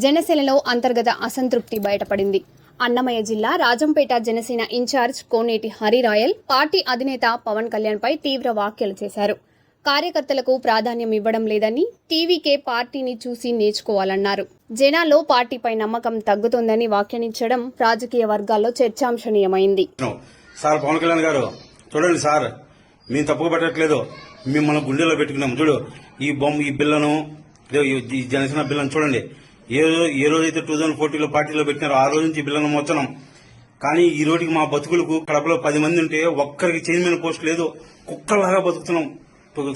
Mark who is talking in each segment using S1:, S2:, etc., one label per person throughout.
S1: జనసేనలో అంతర్గత అసంతృప్తి బయటపడింది. అన్నమయ్య జిల్లా రాజంపేట జనసేన ఇన్ఛార్జ్ కోనేటి హరిరాయల్ పార్టీ అధినేత పవన్ కళ్యాణ్ పై తీవ్ర వ్యాఖ్యలు చేశారు. కార్యకర్తలకు ప్రాధాన్యం ఇవ్వడం లేదని, టీవీకే పార్టీని చూసి నేర్చుకోవాలన్నారు. జనాల్లో పార్టీపై నమ్మకం తగ్గుతోందని వ్యాఖ్యానించడం రాజకీయ వర్గాల్లో చర్చాంశనీయమైంది.
S2: సార్ పవన్ కళ్యాణ్ గారు చూడండి సార్, మేము తప్పుగా పెట్టట్లేదు, మిమ్మల్ని గుండెలో పెట్టుకున్నాం. చూడు ఈ బొమ్మ, ఈ బిల్లను, ఈ జనసేన బిల్లను చూడండి. ఏ రోజైతే 2014లో పార్టీలో పెట్టినారో ఆ రోజు నుంచి బిల్లను మోస్తున్నాం. కానీ ఈ రోజుకి మా బతుకులకు కడపలో 10 మంది ఉంటే ఒక్కరికి చైర్మన్ పోస్ట్ లేదు. కుక్కలాగా బతుకుతున్నాం,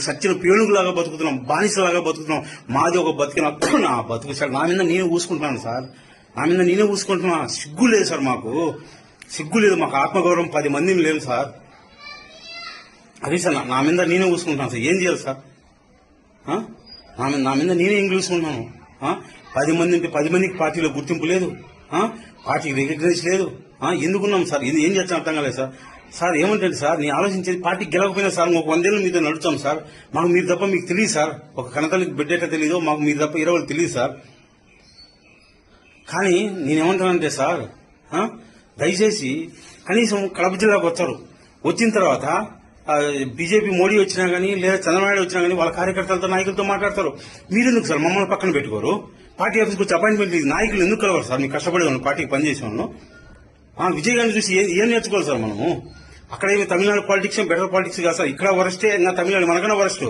S2: సచ్చిన పేలుగులాగా బతుకుతున్నాం, బానిసలాగా బతుకుతున్నాం. మాది ఒక బతికిన నా బతుకు సార్. నా మీద నేనే ఊసుకుంటున్నాను సార్, నా మీద నేనే ఊసుకుంటున్నా. సిగ్గు లేదు సార్, మాకు సిగ్గు లేదు, మాకు ఆత్మగౌరవం 10 మందిని లేదు సార్. అది సార్, నా మీద నేనే ఊసుకుంటున్నాను సార్. ఏం చేయాలి సార్? నా మీద నేనే ఏం చూసుకుంటున్నాను. 10 మంది ఉంటే 10 మందికి పార్టీలో గుర్తింపు లేదు, పార్టీకి రికగ్నైజ్ లేదు. ఎందుకున్నాం సార్? ఇది ఏం చేస్తాం అర్థం కాలేదు సార్. సార్ ఏమంటే సార్, నేను ఆలోచించేది పార్టీకి గెలవకపోయినా సార్ ఒక 100 ఏళ్ళు మీతో నడుస్తాం సార్. మాకు మీరు తప్ప మీకు తెలియదు సార్. ఒక కనతల్లికి బిడ్డేట తెలియదు, మాకు మీరు తప్ప 20 తెలియదు సార్. కానీ నేనేమంటానంటే సార్, దయచేసి కనీసం కడప జిల్లాకు వచ్చారు, వచ్చిన తర్వాత బీజేపీ మోడీ వచ్చినా గానీ లేదా చంద్రబాబు వచ్చినా గానీ వాళ్ళ కార్యకర్తలతో, నాయకులతో మాట్లాడతారు. మీరెందుకు సార్ మమ్మల్ని పక్కన పెట్టుకోరు? పార్టీ ఆఫీస్కి వచ్చి అపాయింట్మెంట్ నాయకులు ఎందుకు కలవరు సార్? మీకు కష్టపడేవాళ్ళు, పార్టీకి పనిచేసేవాళ్ళు. విజయ్ గారిని చూసి ఏం నేర్చుకోవాలి సార్ మనము? అక్కడ ఏమి తమిళనాడు పాలిటిక్స్ బెటర్ పాలిటిక్స్ కాదు సార్. ఇక్కడ వరస్టే, ఇంకా తమిళనాడు మనకన్నా వరస్ట్.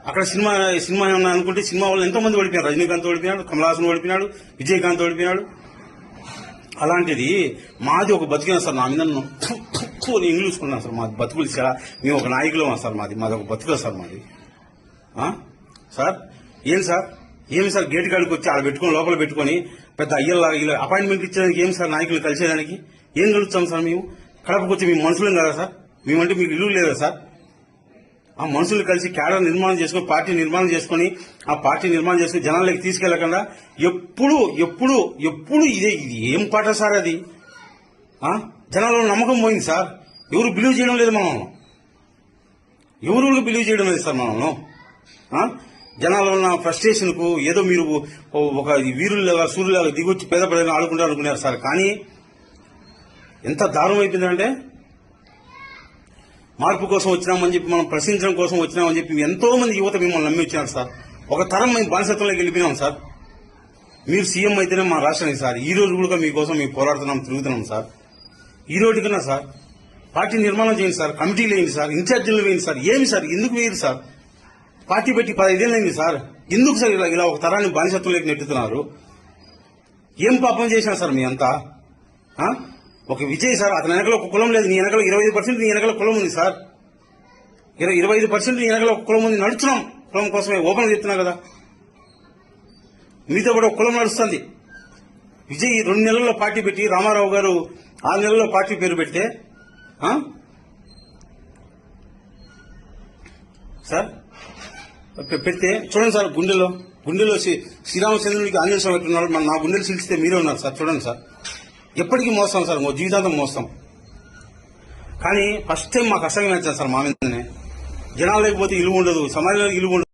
S2: అక్కడ సినిమా ఏమన్నా అనుకుంటే సినిమా వాళ్ళు ఎంతో మంది ఓడిపోయారు. రజనీకాంత్ ఓడిపోయినాడు, కమల్ హాసన్ ఓడిపోయినాడు, విజయకాంత్ ఓడిపోయినాడు. అలాంటిది మాది ఒక బతికినా సార్. నా మీద నేను చూసుకున్నాను సార్. మాది బతుకులు సార్. మేము ఒక నాయకులు సార్. మాది ఒక బతుకులు సార్ మాది. సార్ ఏమి సార్ గేట్ కాడికి వచ్చి ఆడ పెట్టుకుని లోపల పెట్టుకుని పెద్ద అయ్యల్లాగా ఇలా అపాయింట్మెంట్ ఇచ్చేదానికి ఏం సార్? నాయకులు కలిసేదానికి ఏం కలుగుతాం సార్? మేము కడపకు వచ్చి మేము మనుషులం కదా సార్? మేమంటే మీకు ఇల్లు లేదా సార్? ఆ మనుషులు కలిసి క్యాడర్ నిర్మాణం చేసుకుని, పార్టీ నిర్మాణం చేసుకుని, ఆ పార్టీ నిర్మాణం చేసుకుని జనాలకి తీసుకెళ్లకుండా ఎప్పుడు ఇది ఏం పాట సార్? అది జనాల్లో నమ్మకం పోయింది సార్. ఎవరు బిలీవ్ చేయడం లేదు మనల్ని, ఎవరు బిలీవ్ చేయడం లేదు సార్ మనల్ని. జనాల్లో ఉన్న ఫ్రస్ట్రేషన్ కు ఏదో మీరు ఒక వీరుల్లాగా సూర్యులాగా దిగొచ్చి పేద ప్రజలను ఆడుకుంటారు అనుకున్నారు సార్. కానీ ఎంత దారుణం అయిపోయిందంటే, మార్పు కోసం వచ్చినామని చెప్పి, మనం ప్రశ్నించడం కోసం వచ్చినామని చెప్పి ఎంతో మంది యువత మిమ్మల్ని నమ్మి వచ్చినారు సార్. ఒక తరం మేము బానిసత్వంలోకి వెళ్ళిపోయినాం సార్. మీరు సీఎం అయితేనే మా రాష్ట్రానికి సార్. ఈ రోజు కూడా మీకోసం మేము పోరాడుతున్నాం, తిరుగుతున్నాం సార్. ఈ రోజు కన్నా సార్ పార్టీ నిర్మాణం చేయండి సార్, కమిటీలు వేయండి సార్, ఇన్ఛార్జీలు వేయండి సార్. ఏమి సార్, ఎందుకు వేయరు సార్? పార్టీ పెట్టి 15 ఏళ్ళైంది సార్. ఎందుకు సార్ ఇలా ఒక తరాన్ని బానిసత్వంలోకి నెట్టుతున్నారు? ఏం పాపం చేశారు సార్ మీ అంతా? ఒక విజయ్ సార్, అతని వెనకలో ఒక కులం లేదు, నీ వెనకలో 25% నీ వెనకలో కులం ఉంది సార్. 25% నీ వెనకలో ఒక కులం ఉంది. నడుచున్నాం కులం కోసమే, ఓపెన్ చెప్తున్నా కదా. మీతో కూడా ఒక కులం నడుస్తుంది. విజయ్ 2 నెలల్లో పార్టీ పెట్టి, రామారావు గారు 6 నెలల్లో పార్టీ పేరు పెడితే సార్ పెడితే చూడండి సార్, గుండెలో శ్రీరామచంద్రుడికి ఆంజనేయ స్వామి పెట్టున్నారు. నా గుండెలు సిలిస్తే మీరే ఉన్నారు సార్. చూడండి సార్, ఎప్పటికీ మోస్తాం సార్, జీవితాంతం మోస్తాం. కానీ ఫస్ట్ టైం మాకు అసహ్యం నచ్చారు సార్ మా మీదనే. జనాలు లేకపోతే ఇల్లు ఉండదు, సమాజంలో ఇల్లు ఉండదు.